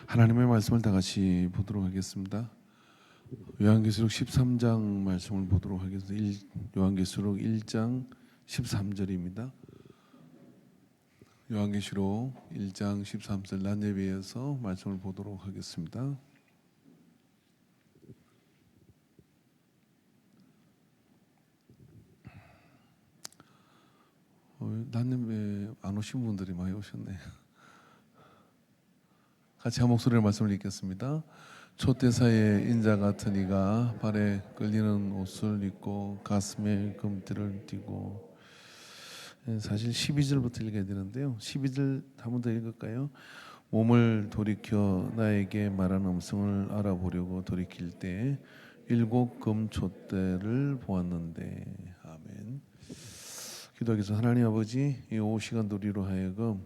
하나님의 말씀을 다 같이 보도록 하겠습니다. 요한계시록 13장 말씀을 보도록 하겠습니다. 요한계시록 1장 13절입니다. 요한계시록 1장 13절 난예비에서 말씀을 보도록 하겠습니다. 난예비에 안 오신 분들이 많이 오셨네요. 같이 한 목소리로 말씀을 읽겠습니다. 촛대사의 인자 같은 이가 발에 끌리는 옷을 입고 가슴에 금띠를 띠고, 사실 12절부터 읽어야 되는데요. 12절 한 번 더 읽을까요? 몸을 돌이켜 나에게 말하는 음성을 알아보려고 돌이킬 때 일곱 금촛대를 보았는데. 아멘. 기도하겠습니다. 하나님 아버지, 이 오후 시간 우리로 하여금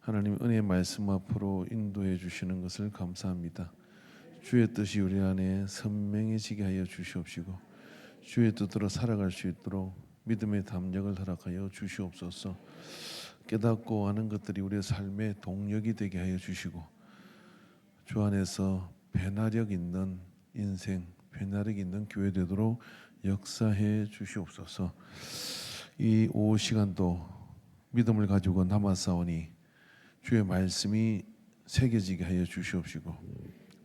하나님 은혜의 말씀 앞으로 인도해 주시는 것을 감사합니다. 주의 뜻이 우리 안에 선명해지게 하여 주시옵시고, 주의 뜻대로 살아갈 수 있도록 믿음의 담력을 허락하여 주시옵소서. 깨닫고 아는 것들이 우리의 삶의 동력이 되게 하여 주시고, 주 안에서 변화력 있는 인생, 변화력 있는 교회 되도록 역사해 주시옵소서. 이 오후 시간도 믿음을 가지고 남아싸우니 주의 말씀이 새겨지게 하여 주시옵시고,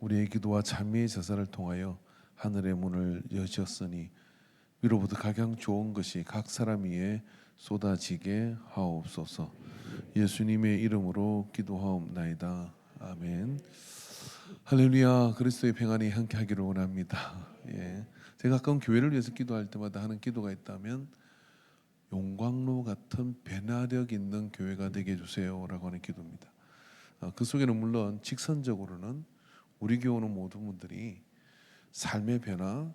우리의 기도와 찬미의 제사를 통하여 하늘의 문을 여셨으니 위로부터 각양 좋은 것이 각 사람 위에 쏟아지게 하옵소서. 예수님의 이름으로 기도하옵나이다. 아멘. 할렐루야. 그리스도의 평안이 함께 하기를 원합니다. 제가 가끔 교회를 위해서 기도할 때마다 하는 기도가 있다면 용광로 같은 변화력 있는 교회가 되게 해주세요라고 하는 기도입니다. 그 속에는 물론 직선적으로는 우리 교회 오는 모든 분들이 삶의 변화,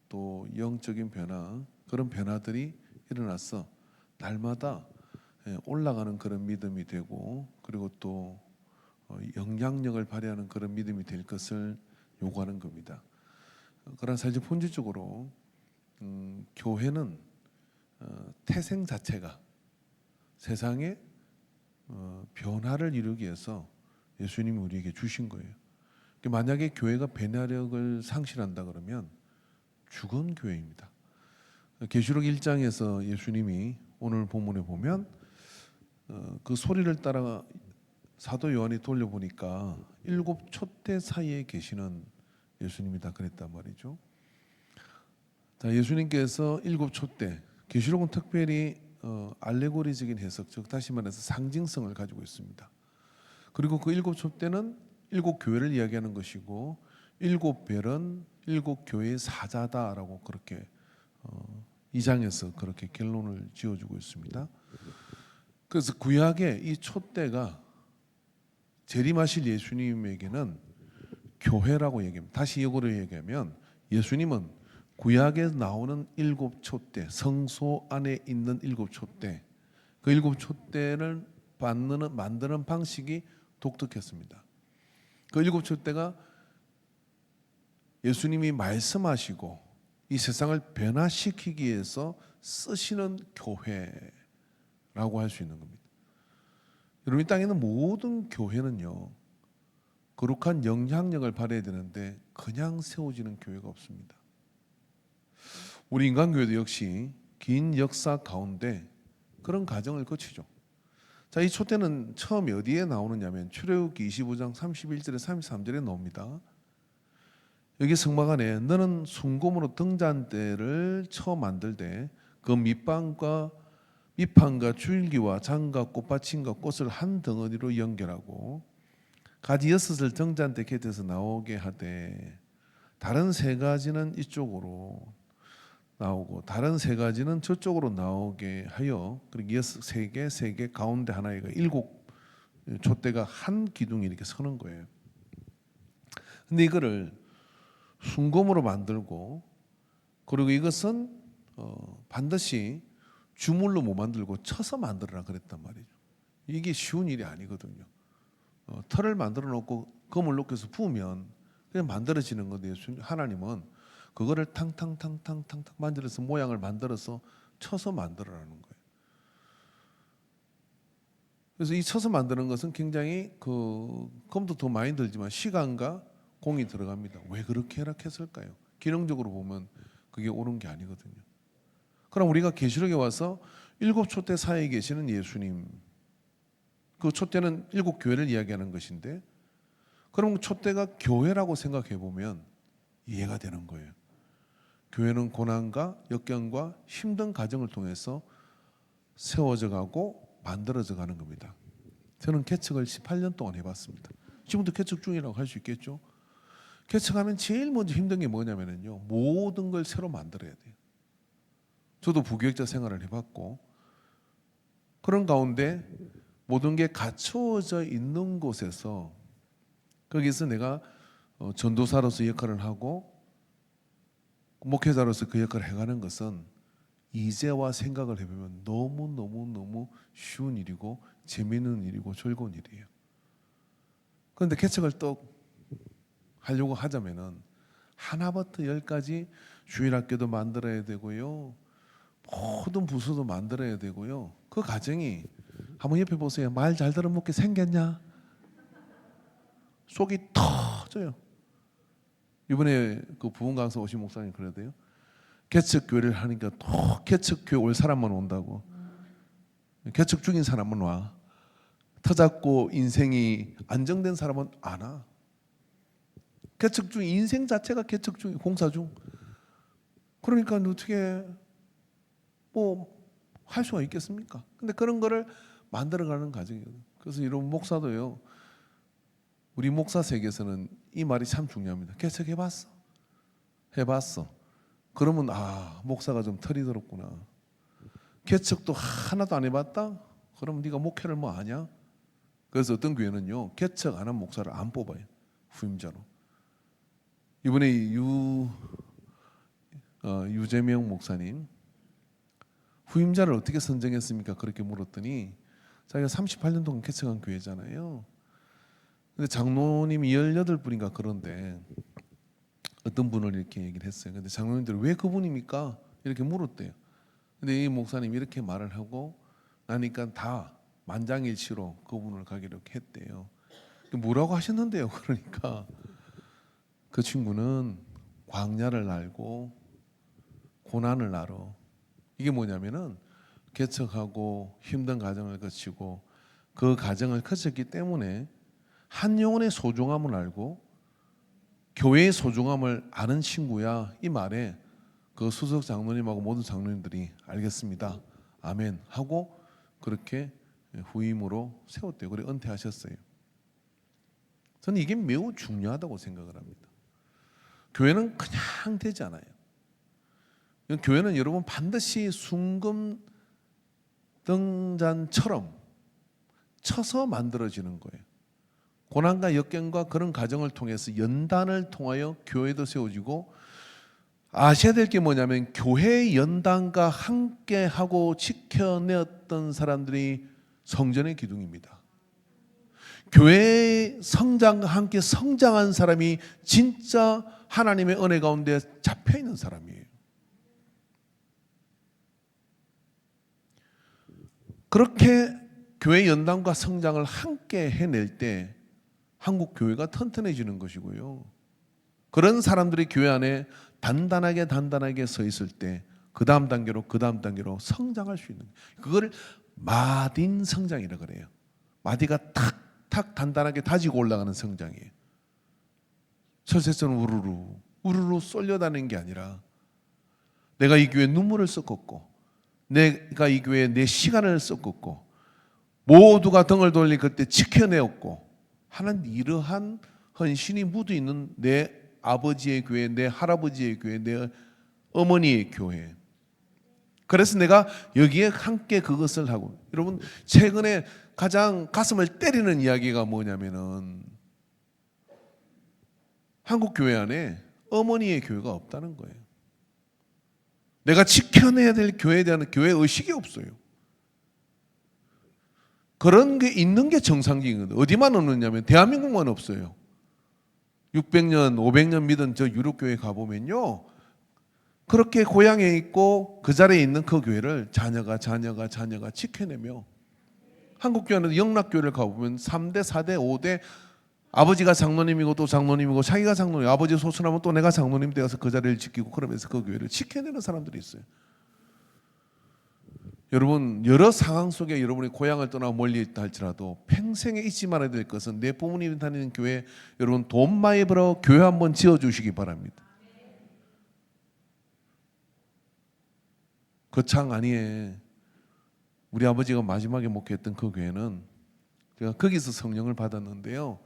또 영적인 변화, 그런 변화들이 일어나서 날마다 올라가는 그런 믿음이 되고, 그리고 또 영향력을 발휘하는 그런 믿음이 될 것을 요구하는 겁니다. 그러나 사실 본질적으로 교회는 태생 자체가 세상에 변화를 이루기 위해서 예수님이 우리에게 주신 거예요. 만약에 교회가 변화력을 상실한다 그러면 죽은 교회입니다. 계시록 1장에서 예수님이 오늘 본문에 보면 그 소리를 따라 사도 요한이 돌려보니까 일곱 촛대 사이에 계시는 예수님이다 그랬단 말이죠. 예수님께서 일곱 촛대, 계시록은 특별히 알레고리적인 해석, 즉 다시 말해서 상징성을 가지고 있습니다. 그리고 그 일곱 촛대는 일곱 교회를 이야기하는 것이고, 일곱 별은 일곱 교회의 사자다라고 그렇게 2장에서 그렇게 결론을 지어주고 있습니다. 그래서 구약의 이 촛대가 재림하실 예수님에게는 교회라고 얘기합니다. 다시 역으로 얘기하면 예수님은 구약에 나오는 일곱 촛대, 성소 안에 있는 일곱 촛대, 그 일곱 촛대를 만드는 방식이 독특했습니다. 그 일곱 촛대가 예수님이 말씀하시고 이 세상을 변화시키기 위해서 쓰시는 교회라고 할 수 있는 겁니다. 여러분, 이 땅에 있는 모든 교회는요, 거룩한 영향력을 발휘해야 되는데 그냥 세워지는 교회가 없습니다. 우리 인간교회도 역시 긴 역사 가운데 그런 과정을 거치죠. 자, 이 촛대는 처음 어디에 나오느냐면 출애굽기 25장 31절에 33절에 나옵니다. 여기 성막 안에 너는 순금으로 등잔대를 처음 만들 때 그 밑판과 줄기와 장과 꽃받침과 꽃을 한 덩어리로 연결하고 가지 6을 등잔대 곁에서 나오게 하되, 다른 3가지는 이쪽으로 나오고 다른 3가지는 저쪽으로 나오게 하여, 그리고 3개 가운데 하나가 7 촛대가 한 기둥이 이렇게 서는 거예요. 근데 이거를 순금으로 만들고, 그리고 이것은 반드시 주물로 못 만들고 쳐서 만들어라 그랬단 말이죠. 이게 쉬운 일이 아니거든요. 털을 만들어 놓고 검을 녹여서 부으면 그냥 만들어지는 건데, 하나님은 그거를 탕탕탕탕탕 만들어서 모양을 만들어서 쳐서 만들어라는 거예요. 그래서 이 쳐서 만드는 것은 굉장히 금도 더 많이 들지만 시간과 공이 들어갑니다. 왜 그렇게 허락했을까요? 기능적으로 보면 그게 옳은 게 아니거든요. 그럼 우리가 계시록에 와서 7촛대 사이에 계시는 예수님, 그 촛대는 7교회를 이야기하는 것인데, 그럼 촛대가 교회라고 생각해 보면 이해가 되는 거예요. 교회는 고난과 역경과 힘든 과정을 통해서 세워져 가고 만들어져 가는 겁니다. 저는 개척을 18년 동안 해봤습니다. 지금도 개척 중이라고 할 수 있겠죠. 개척하면 제일 먼저 힘든 게 뭐냐면요, 모든 걸 새로 만들어야 돼요. 저도 부교육자 생활을 해봤고, 그런 가운데 모든 게 갖추어져 있는 곳에서, 거기서 내가 전도사로서 역할을 하고 목회자로서 그 역할을 해가는 것은 이제와 생각을 해보면 너무 쉬운 일이고 재미있는 일이고 즐거운 일이에요. 그런데 개척을 또 하려고 하자면은 하나부터 열까지 주일학교도 만들어야 되고요, 모든 부서도 만들어야 되고요. 그 과정이, 한번 옆에 보세요. 말 잘 들어먹게 생겼냐? 속이 터져요. 이번에 그 부흥 강사 오신 목사님 그러대요. 개척 교회를 하니까 또 개척 교회 올 사람만 온다고. 개척 중인 사람은 와. 터잡고 인생이 안정된 사람은 안 와. 개척 중, 인생 자체가 개척 중, 공사 중. 그러니까 어떻게 뭐 할 수가 있겠습니까? 근데 그런 거를 만들어가는 과정이거든요. 그래서 이런 목사도요, 우리 목사 세계에서는 이 말이 참 중요합니다. 개척해봤어? 해봤어. 그러면 목사가 좀 털이 들었구나. 개척도 하나도 안 해봤다? 그럼 네가 목회를 뭐 아냐? 그래서 어떤 교회는요, 개척 안 한 목사를 안 뽑아요. 후임자로. 이번에 유재명 목사님 후임자를 어떻게 선정했습니까? 그렇게 물었더니 자기가 38년 동안 개척한 교회잖아요. 근데 장로님이 18분인가 그런데 어떤 분을 이렇게 얘기를 했어요. 근데 장로님들이 왜 그분입니까? 이렇게 물었대요. 근데 이 목사님이 이렇게 말을 하고 나니까 다 만장일치로 그분을 가기로 했대요. 뭐라고 하셨는데요? 그러니까 그 친구는 광야를 알고 고난을 알아. 이게 뭐냐면은 개척하고 힘든 과정을 거치고 그 과정을 거쳤기 때문에 한 영혼의 소중함을 알고 교회의 소중함을 아는 친구야. 이 말에 그 수석 장로님하고 모든 장로님들이 알겠습니다, 아멘 하고 그렇게 후임으로 세웠대요. 그래 은퇴하셨어요. 저는 이게 매우 중요하다고 생각을 합니다. 교회는 그냥 되지 않아요. 교회는 여러분 반드시 순금 등잔처럼 쳐서 만들어지는 거예요. 고난과 역경과 그런 과정을 통해서 연단을 통하여 교회도 세워지고, 아셔야 될 게 뭐냐면 교회 연단과 함께하고 지켜내었던 사람들이 성전의 기둥입니다. 교회의 성장과 함께 성장한 사람이 진짜 하나님의 은혜 가운데 잡혀있는 사람이에요. 그렇게 교회 연단과 성장을 함께 해낼 때 한국 교회가 튼튼해지는 것이고요. 그런 사람들이 교회 안에 단단하게 서 있을 때 그 다음 단계로 성장할 수 있는, 그걸 마딘 성장이라 그래요. 마디가 탁탁 단단하게 다지고 올라가는 성장이에요. 철새처럼 우르르 쏠려다니는 게 아니라 내가 이 교회에 눈물을 쏟았고 내가 이 교회에 내 시간을 쏟았고 모두가 등을 돌릴 그때 지켜내었고 하는 이러한 헌신이 묻어 있는 내 아버지의 교회, 내 할아버지의 교회, 내 어머니의 교회. 그래서 내가 여기에 함께 그것을 하고, 여러분 최근에 가장 가슴을 때리는 이야기가 뭐냐면은 한국 교회 안에 어머니의 교회가 없다는 거예요. 내가 지켜내야 될 교회에 대한 교회 의식이 없어요. 그런 게 있는 게 정상적인 거예요. 어디만 없느냐면 대한민국만 없어요. 600년, 500년 믿은 저 유럽교회 가보면요, 그렇게 고향에 있고 그 자리에 있는 그 교회를 자녀가 지켜내며 한국교회는 영락교회를 가보면 3대, 4대, 5대 아버지가 장로님이고 또 장로님이고 자기가 장로님, 아버지 소천하면 또 내가 장로님 되어서 그 자리를 지키고 그러면서 그 교회를 지켜내는 사람들이 있어요. 여러분, 여러 상황 속에 여러분이 고향을 떠나 멀리 있다 할지라도 평생에 잊지 말아야 될 것은 내 부모님이 다니는 교회, 여러분 돈 많이 벌어 교회 한번 지어주시기 바랍니다. 거창 아니에 우리 아버지가 마지막에 목회했던 그 교회는 제가 거기서 성령을 받았는데요,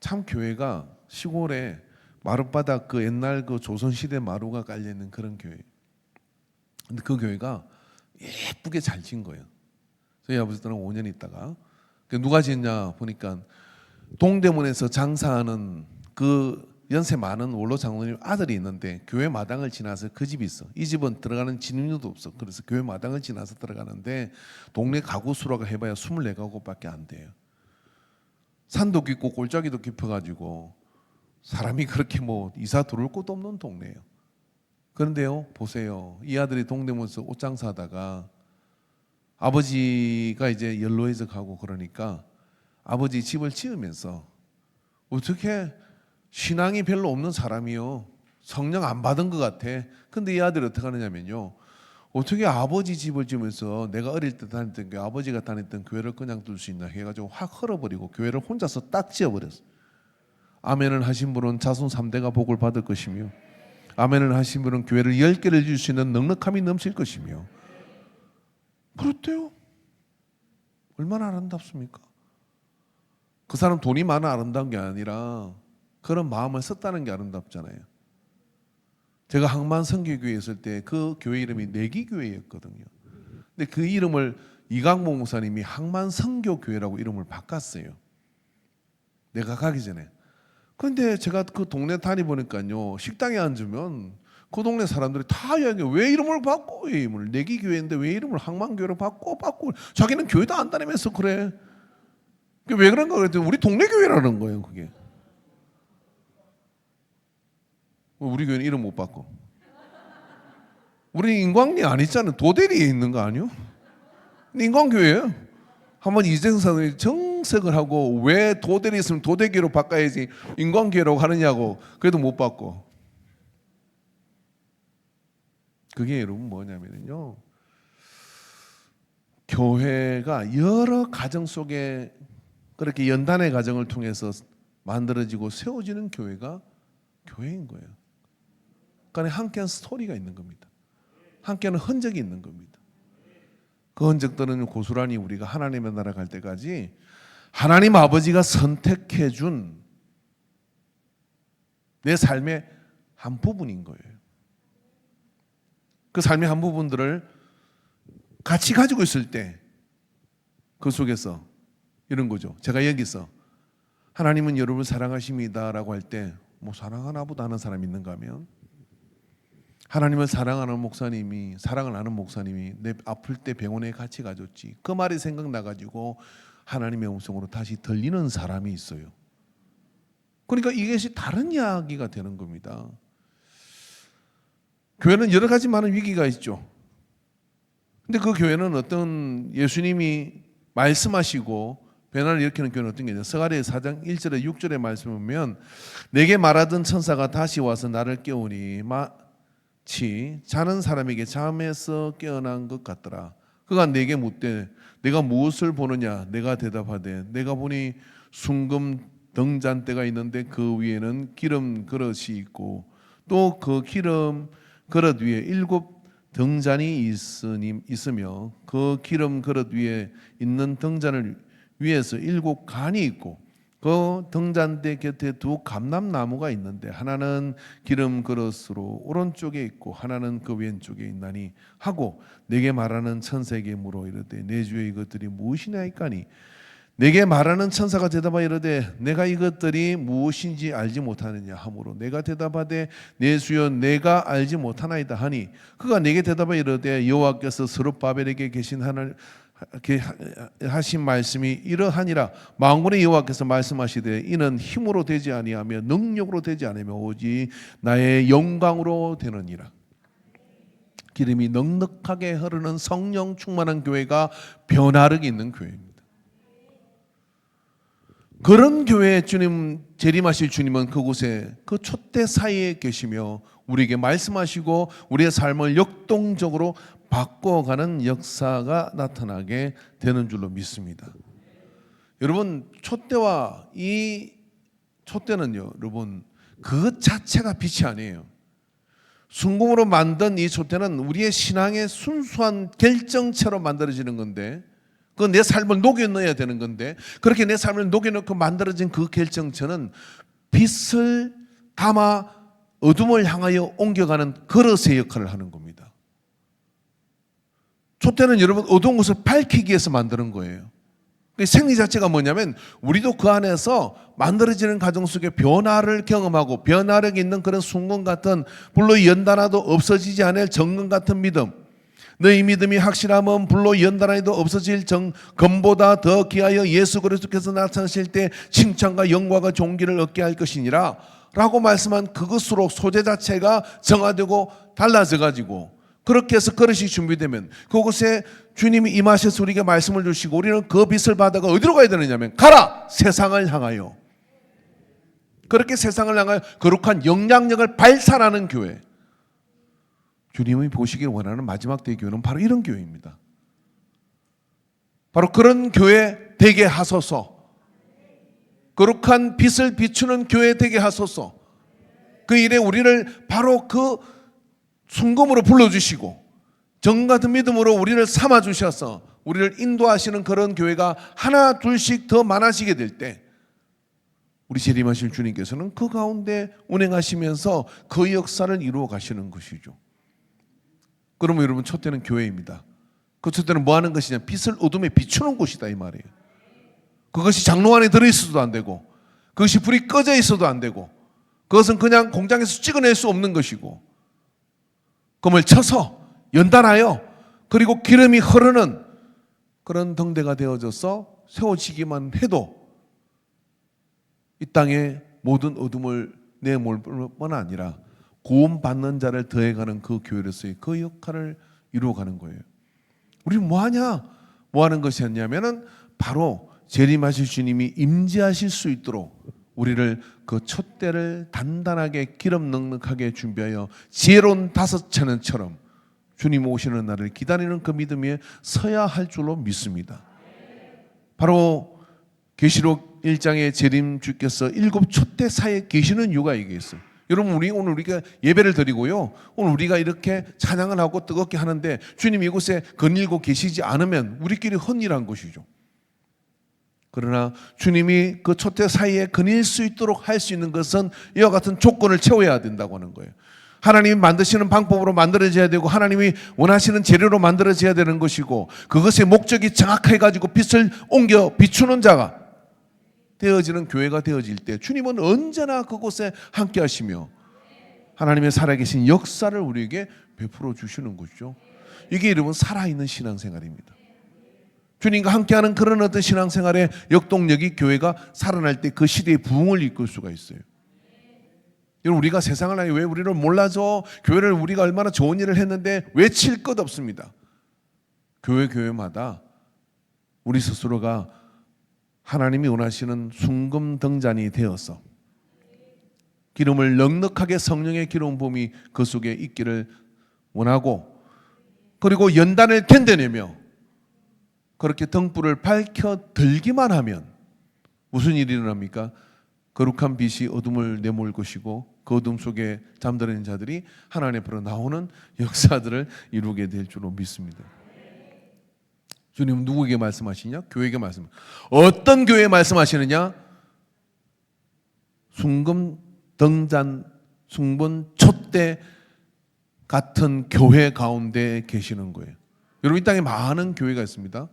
참 교회가 시골에 마룻바닥 그 옛날 그 조선시대 마루가 깔려있는 그런 교회. 근데 그 교회가 예쁘게 잘 지은 거예요. 저희 아버지들은 5년 있다가 누가 지었냐 보니까 동대문에서 장사하는 그 연세 많은 원로 장로님 아들이 있는데 교회 마당을 지나서 그 집이 있어. 이 집은 들어가는 진입로도 없어. 그래서 교회 마당을 지나서 들어가는데 동네 가구 수로가 해봐야 24가구밖에 안 돼요. 산도 깊고 골짜기도 깊어가지고 사람이 그렇게 뭐 이사 들어올 곳도 없는 동네예요. 그런데요, 보세요. 이 아들이 동대문에서 옷장사하다가 아버지가 이제 연로해서 가고 그러니까 아버지 집을 지으면서 어떻게 신앙이 별로 없는 사람이요, 성령 안 받은 것 같아. 근데 이 아들이 어떻게 하느냐면요, 어떻게 아버지 집을 지으면서 내가 어릴 때 다녔던 교회, 아버지가 다녔던 교회를 그냥 둘 수 있나 해가지고 확 헐어버리고 교회를 혼자서 딱 지어버렸어. 아멘을 하신 분은 자손 3대가 복을 받을 것이며, 아멘을 하신 분은 교회를 10개를 줄 수 있는 넉넉함이 넘칠 것이며. 그렇대요. 얼마나 아름답습니까? 그 사람 돈이 많아 아름다운 게 아니라 그런 마음을 썼다는 게 아름답잖아요. 제가 항만 선교교회에 있을 때 그 교회 이름이 내기교회였거든요. 근데 그 이름을 이강모 목사님이 항만 선교교회라고 이름을 바꿨어요, 내가 가기 전에. 그런데 제가 그 동네 다니보니까요, 식당에 앉으면 그 동네 사람들이 다 이야기해요. 왜 이름을 바꿔? 왜 이름을 내기교회인데 왜 이름을 항만교회로 바꿔? 자기는 교회도 안 다니면서 그래. 왜 그런가 그랬더니 우리 동네 교회라는 거예요. 그게 우리 교회는 이름 못 바꿔. 우리 인광리 안 있잖아요. 도대리에 있는 거 아니요? 인광교회예요. 한번 이재성 정색을 하고 왜 도대리 있으면 도대교로 바꿔야지 인광교회라고 하느냐고. 그래도 못 바꿔. 그게 여러분 뭐냐면요, 교회가 여러 가정 속에 그렇게 연단의 과정을 통해서 만들어지고 세워지는 교회가 교회인 거예요. 그러니까 함께한 스토리가 있는 겁니다. 함께하는 흔적이 있는 겁니다. 그 흔적들은 고스란히 우리가 하나님의 나라 갈 때까지 하나님 아버지가 선택해 준 내 삶의 한 부분인 거예요. 그 삶의 한 부분들을 같이 가지고 있을 때 그 속에서 이런 거죠. 제가 여기서 하나님은 여러분을 사랑하십니다라고 할 때 뭐 사랑하나 보다 하는 사람이 있는가 하면, 하나님을 사랑하는 목사님이, 사랑을 하는 목사님이 내 아플 때 병원에 같이 가줬지, 그 말이 생각나가지고 하나님의 음성으로 다시 들리는 사람이 있어요. 그러니까 이것이 다른 이야기가 되는 겁니다. 교회는 여러 가지 많은 위기가 있죠. 근데 그 교회는 어떤 예수님이 말씀하시고 변화를 일으키는 교회는 어떤 게 있냐. 스가랴 4장 1절에 6절에 말씀을 보면 내게 말하던 천사가 다시 와서 나를 깨우니 마치 자는 사람에게 잠에서 깨어난 것 같더라. 그가 내게 묻되 내가 무엇을 보느냐. 내가 대답하되 내가 보니 순금 등잔대가 있는데 그 위에는 기름 그릇이 있고 또 그 기름 그릇 위에 7 등잔이 있으며 그 기름 그릇 위에 있는 등잔을 위에서 7 간이 있고 그 등잔대 곁에 2 감람나무가 있는데 하나는 기름 그릇으로 오른쪽에 있고 하나는 그 왼쪽에 있나니 하고 내게 말하는 천사에게 물어 이르되 내 주여 이것들이 무엇이냐이까니 내게 말하는 천사가 대답하여 이르되 내가 이것들이 무엇인지 알지 못하느냐 하므로 내가 대답하되 내 주여 내가 알지 못하나이다 하니 그가 내게 대답하여 이르되 여호와께서 스룹바벨에게 하신 말씀이 이러하니라. 만군의 여호와께서 말씀하시되 이는 힘으로 되지 아니하며 능력으로 되지 않으며 오직 나의 영광으로 되느니라. 기름이 넉넉하게 흐르는 성령 충만한 교회가 변화력이 있는 교회입니다. 그런 교회에 주님 재림하실 주님은 그곳에 그 촛대 사이에 계시며 우리에게 말씀하시고 우리의 삶을 역동적으로 바꿔가는 역사가 나타나게 되는 줄로 믿습니다. 여러분, 촛대와 이 촛대는요, 여러분, 그 자체가 빛이 아니에요. 순금으로 만든 이 촛대는 우리의 신앙의 순수한 결정체로 만들어지는 건데, 그 내 삶을 녹여 넣어야 되는 건데, 그렇게 내 삶을 녹여 넣고 만들어진 그 결정체는 빛을 담아 어둠을 향하여 옮겨가는 그릇의 역할을 하는 겁니다. 촛대는 여러분 어두운 것을 밝히기 위해서 만드는 거예요. 생리 자체가 뭐냐면 우리도 그 안에서 만들어지는 과정 속에 변화를 경험하고 변화력 있는 그런 순금 같은, 불로 연단하도 없어지지 않을 정금 같은 믿음, 너희 믿음이 확실하면 불로 연단하도 없어질 금보다 더 귀하여 예수 그리스도께서 나타나실 때 칭찬과 영광과 존귀를 얻게 할 것이니라 라고 말씀한 그것으로 소재 자체가 정화되고 달라져 가지고, 그렇게 해서 그릇이 준비되면 그곳에 주님이 임하셔서 우리에게 말씀을 주시고 우리는 그 빛을 받아가 어디로 가야 되느냐면 가라! 세상을 향하여. 그렇게 세상을 향하여 거룩한 영향력을 발산하는 교회. 주님이 보시길 원하는 마지막 때의 교회는 바로 이런 교회입니다. 바로 그런 교회 되게 하소서. 거룩한 빛을 비추는 교회 되게 하소서. 그 일에 우리를 바로 그 순금으로 불러주시고 정 같은 믿음으로 우리를 삼아주셔서 우리를 인도하시는 그런 교회가 하나 둘씩 더 많아지게 될 때 우리 재림하실 주님께서는 그 가운데 운행하시면서 그 역사를 이루어 가시는 것이죠. 그러면 여러분, 촛대는 교회입니다. 그 촛대는 뭐 하는 것이냐? 빛을 어둠에 비추는 곳이다 이 말이에요. 그것이 장롱 안에 들어있어도 안 되고, 그것이 불이 꺼져 있어도 안 되고, 그것은 그냥 공장에서 찍어낼 수 없는 것이고, 금을 쳐서 연단하여 그리고 기름이 흐르는 그런 등대가 되어져서 세워지기만 해도 이 땅의 모든 어둠을 내몰 뿐 아니라 구원받는 자를 더해가는 그 교회로서의 그 역할을 이루어가는 거예요. 우리는 뭐하냐? 뭐하는 것이었냐면은 바로 재림하실 주님이 임재하실 수 있도록 우리를 그 촛대를 단단하게 기름 넉넉하게 준비하여 지혜로운 다섯 체는처럼 주님 오시는 날을 기다리는 그 믿음 위에 서야 할 줄로 믿습니다. 바로 계시록 1장의 재림 주께서 7 촛대 사이에 계시는 이유가 이게 있어요. 여러분, 오늘 우리가 예배를 드리고요, 오늘 우리가 이렇게 찬양을 하고 뜨겁게 하는데 주님 이곳에 거닐고 계시지 않으면 우리끼리 헛일한 것이죠. 그러나 주님이 그 촛대 사이에 거닐 수 있도록 할 수 있는 것은 이와 같은 조건을 채워야 된다고 하는 거예요. 하나님이 만드시는 방법으로 만들어져야 되고 하나님이 원하시는 재료로 만들어져야 되는 것이고, 그것의 목적이 정확해 가지고 빛을 옮겨 비추는 자가 되어지는 교회가 되어질 때 주님은 언제나 그곳에 함께 하시며 하나님의 살아계신 역사를 우리에게 베풀어 주시는 것이죠. 이게 여러분 살아있는 신앙생활입니다. 주님과 함께하는 그런 어떤 신앙생활의 역동력이 교회가 살아날 때 그 시대의 부흥을 이끌 수가 있어요. 여러분, 우리가 세상을 향해 왜 우리를 몰라줘? 교회를 우리가 얼마나 좋은 일을 했는데 외칠 것 없습니다. 교회마다 우리 스스로가 하나님이 원하시는 순금 등잔이 되어서 기름을 넉넉하게 성령의 기름 부음이 그 속에 있기를 원하고, 그리고 연단을 견뎌내며 그렇게 등불을 밝혀 들기만 하면 무슨 일이 일어납니까? 거룩한 빛이 어둠을 내몰 것이고 그 어둠 속에 잠들어 있는 자들이 하나님 앞으로 나오는 역사들을 이루게 될 줄로 믿습니다. 주님은 누구에게 말씀하시냐? 교회에게 말씀하시냐? 어떤 교회에 말씀하시느냐? 순금 등잔, 숭분 촛대 같은 교회 가운데 계시는 거예요. 여러분, 이 땅에 많은 교회가 있습니다.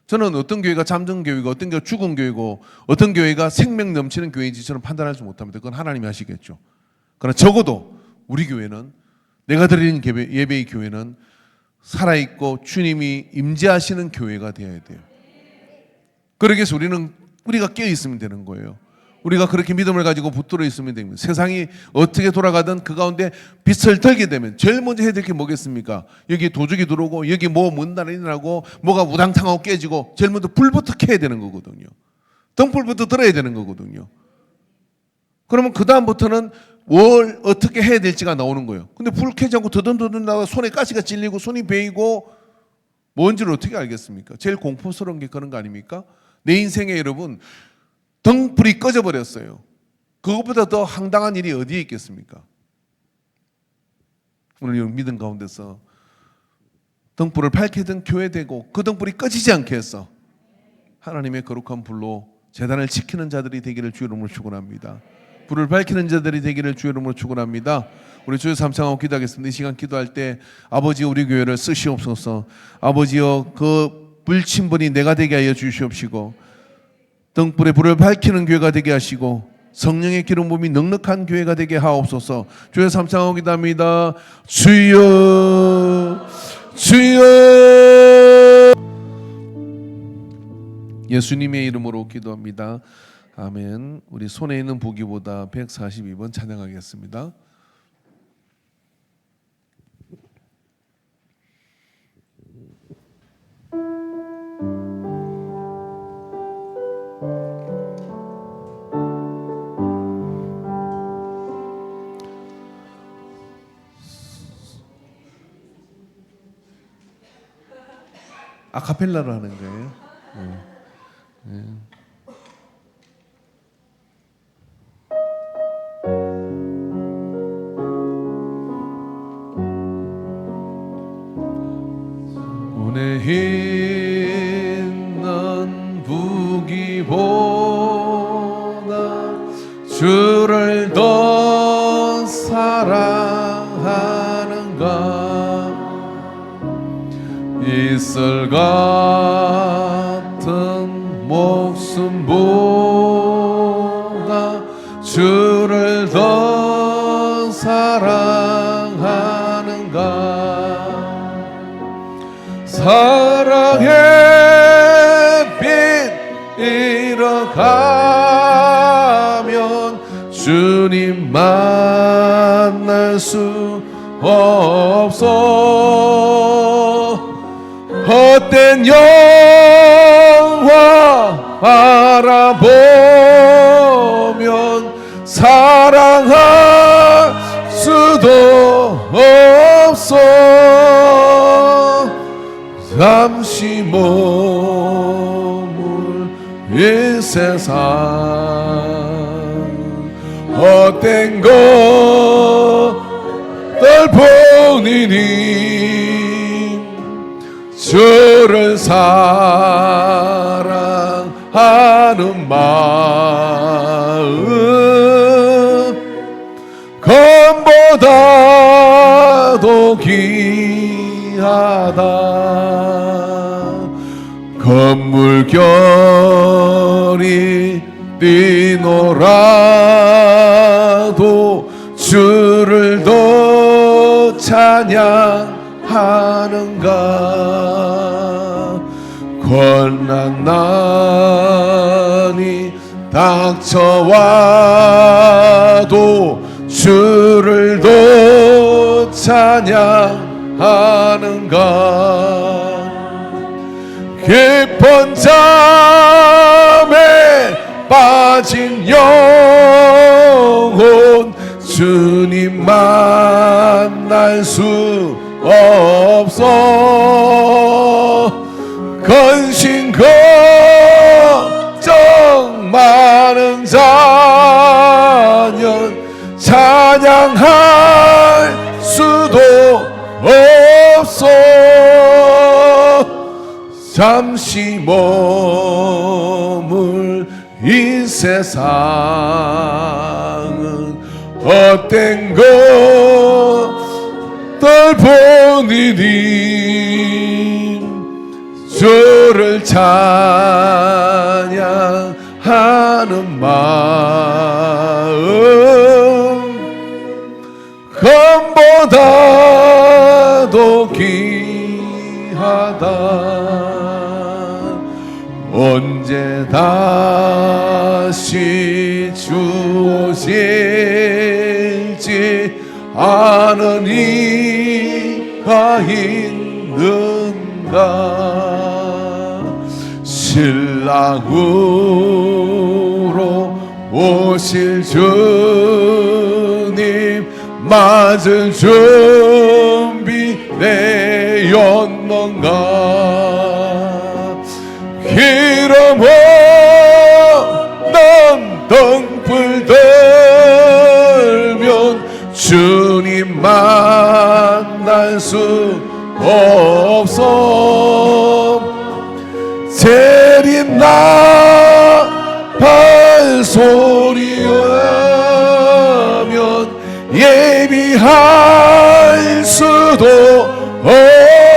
저는 어떤 교회가 잠든 교회고 어떤 교회가 죽은 교회고 어떤 교회가 생명 넘치는 교회인지 저는 판단할 수 못합니다. 그건 하나님이 하시겠죠. 그러나 적어도 우리 교회는, 내가 드리는 예배의 교회는 살아있고 주님이 임재하시는 교회가 되어야 돼요. 그러기 위해서 우리가 깨어있으면 되는 거예요. 우리가 그렇게 믿음을 가지고 붙들어 있으면 됩니다. 세상이 어떻게 돌아가든 그 가운데 빛을 들게 되면 제일 먼저 해야 될 게 뭐겠습니까? 여기 도둑이 들어오고 여기 뭐 문단이 일어나고 뭐가 우당탕하고 깨지고 제일 먼저 불부터 켜야 되는 거거든요. 등불부터 들어야 되는 거거든요. 그러면 그 다음부터는 뭘 어떻게 해야 될지가 나오는 거예요. 근데 불 켜지 않고 더듬더듬 나가 손에 가시가 찔리고 손이 베이고 뭔지를 어떻게 알겠습니까? 제일 공포스러운 게 그런 거 아닙니까? 내 인생에 여러분 등불이 꺼져버렸어요. 그것보다 더 황당한 일이 어디에 있겠습니까? 오늘 여러분 믿음 가운데서 등불을 밝히던 교회되고 그 등불이 꺼지지 않게 해서 하나님의 거룩한 불로 제단을 지키는 자들이 되기를 주의 이름으로 축원합니다. 불을 밝히는 자들이 되기를 주의 이름으로 축원합니다. 우리 주여 삼창하고 기도하겠습니다. 이 시간 기도할 때 아버지 우리 교회를 쓰시옵소서. 아버지여 그 불친분이 내가 되게 하여 주시옵시고 등불에 불을 밝히는 교회가 되게 하시고 성령의 기름 부음이 넉넉한 교회가 되게 하옵소서. 주여 삼창하고 기도합니다. 주여 주여 예수님의 이름으로 기도합니다. 아멘. 우리 손에 있는 보기보다 142번 찬양하겠습니다. 아카펠라로 하는 거예요. 손에 있는 무기보다 주를 더 사랑하는가 이슬 같은 목숨보다 주를 더 사랑하는가 사랑의 빛 잃어가면 주님 만날 수 없어 헛된 영화 바라보면 사랑할 수도 없어 잠시 머물 이 세상 헛된 것들 보니니 주를 사랑하는 마음 금보다도 귀하다 건물결이 뛰노라도 주를 더 찬양하는가困难 난이 닥쳐와도 주를 더 찬양하는가 깊은 잠에 빠진 영혼 주님 만날 수 없어 근심 걱정 많은 자녀 찬양할 수도 없어 잠시 머물 이 세상은 헛된 것들 보니니 주를 찬양하는 마음 금보다도 귀하다 언제 다시 주 오실지 아는 이가 있는가 신랑 오실 주님 맞을 준비되었는가. 기름 없는 등불 들면 주님 만날 수 없어. 재림나 발소리하면 예비할 수도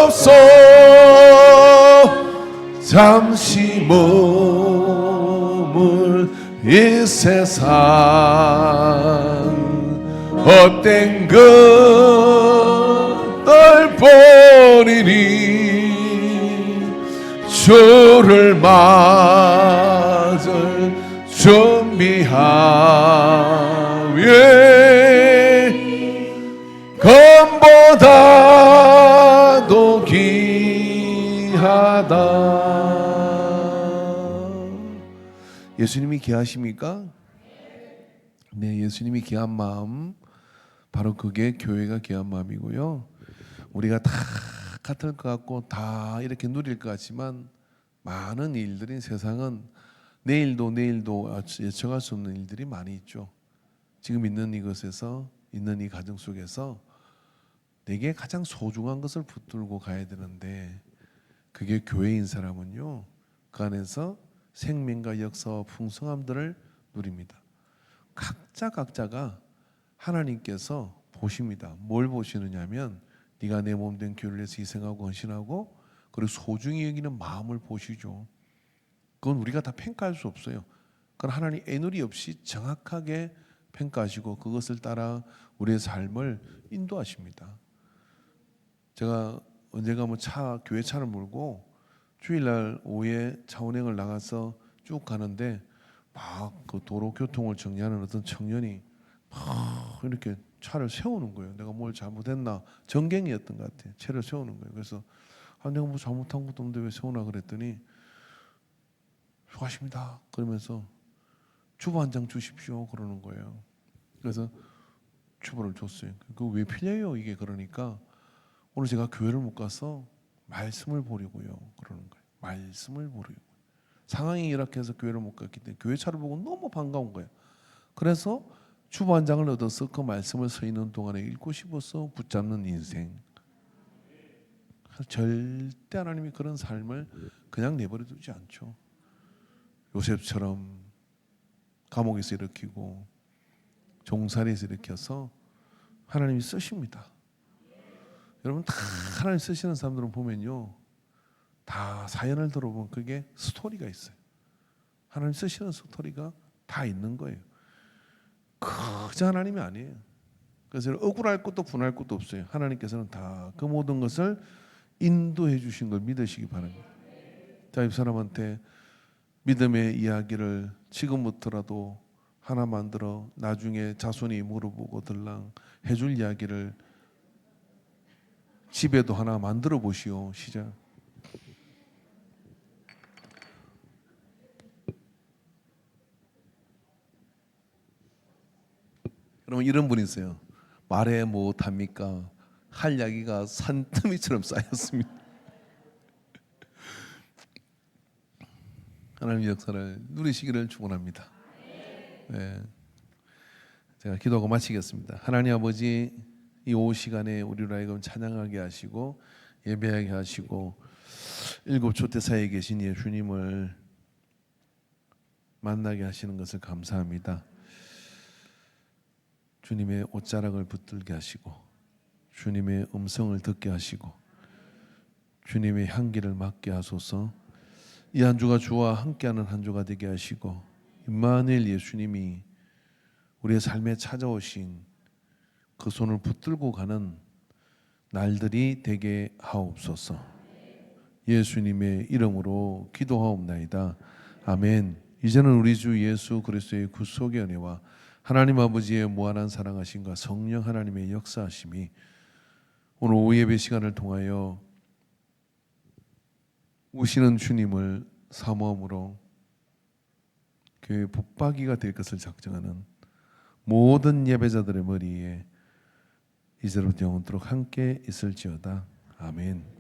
없어. 잠시 머물 이 세상 헛된 것들 버리니 주를 맞을 준비하에 금보다도 귀하다. 예수님이 귀하십니까? 네, 예수님이 귀한 마음, 바로 그게 교회가 귀한 마음이고요. 우리가 다 같을 것 같고 다 이렇게 누릴 것 같지만 많은 일들이, 세상은 내일도 예측할 수 없는 일들이 많이 있죠. 지금 있는 이것에서, 있는 이 가정 속에서 내게 가장 소중한 것을 붙들고 가야 되는데, 그게 교회인 사람은요, 그 안에서 생명과 역사와 풍성함들을 누립니다. 각자가 하나님께서 보십니다. 뭘 보시느냐 하면 네가 내 몸 된 교회를 위해서 희생하고 헌신하고 그리고 소중히 여기는 마음을 보시죠. 그건 우리가 다 평가할 수 없어요. 그건 하나님 애누리 없이 정확하게 평가하시고 그것을 따라 우리의 삶을 인도하십니다. 제가 언젠가 교회 차를 몰고 주일날 오후에 차 운행을 나가서 쭉 가는데 막 그 도로 교통을 정리하는 어떤 청년이 막 이렇게 차를 세우는 거예요. 내가 뭘 잘못했나, 정갱이였던 것 같아요. 차를 세우는 거예요. 그래서 내가 뭐 잘못한 것도 없는데 왜 세우나 그랬더니 수고하십니다 그러면서 주보 한 장 주십시오 그러는 거예요. 그래서 주보를 줬어요. 그거 왜 필요해요 이게? 그러니까 오늘 제가 교회를 못 가서 말씀을 보려고요 그러는 거예요. 말씀을 보려고. 상황이 이렇게 해서 교회를 못 갔기 때문에 교회 차를 보고 너무 반가운 거예요. 그래서 주보 한 장을 얻어서 그 말씀을 서 있는 동안에 읽고 싶어서 붙잡는 인생. 절대 하나님이 그런 삶을 그냥 내버려 두지 않죠. 요셉처럼 감옥에서 일으키고 종살이에서 일으켜서 하나님이 쓰십니다. 여러분 다 하나님 쓰시는 사람들은 보면요, 다 사연을 들어보면 그게 스토리가 있어요. 하나님 쓰시는 스토리가 다 있는 거예요. 그저 하나님이 아니에요. 그래서 억울할 것도 분할 것도 없어요. 하나님께서는 다 그 모든 것을 인도해 주신 걸 믿으시기 바랍니다. 자, 이 사람한테 믿음의 이야기를 지금부터라도 하나 만들어 나중에 자손이 물어보고 들랑 해줄 이야기를 집에도 하나 만들어 보시오. 시작. 여러분 이런 분이 있어요. 말해 못합니까? 할 이야기가 산더미처럼 쌓였습니다. 하나님의 역사를 누리시기를 축원합니다. 네. 제가 기도하고 마치겠습니다. 하나님 아버지, 이 오후 시간에 우리로 하여금 찬양하게 하시고 예배하게 하시고 일곱 초대사에 계신 예수님을 만나게 하시는 것을 감사합니다. 주님의 옷자락을 붙들게 하시고 주님의 음성을 듣게 하시고 주님의 향기를 맡게 하소서. 이 한 주가 주와 함께하는 한 주가 되게 하시고 임마누엘 예수님이 우리의 삶에 찾아오신 그 손을 붙들고 가는 날들이 되게 하옵소서. 예수님의 이름으로 기도하옵나이다. 아멘. 이제는 우리 주 예수 그리스도의 구속의 은혜와 하나님 아버지의 무한한 사랑하심과 성령 하나님의 역사하심이 오늘 오후 예배 시간을 통하여 우시는 주님을 사모함으로 교회 붙박이가 될 것을 작정하는 모든 예배자들의 머리에 이제로부터 영원토록 함께 있을지어다. 아멘.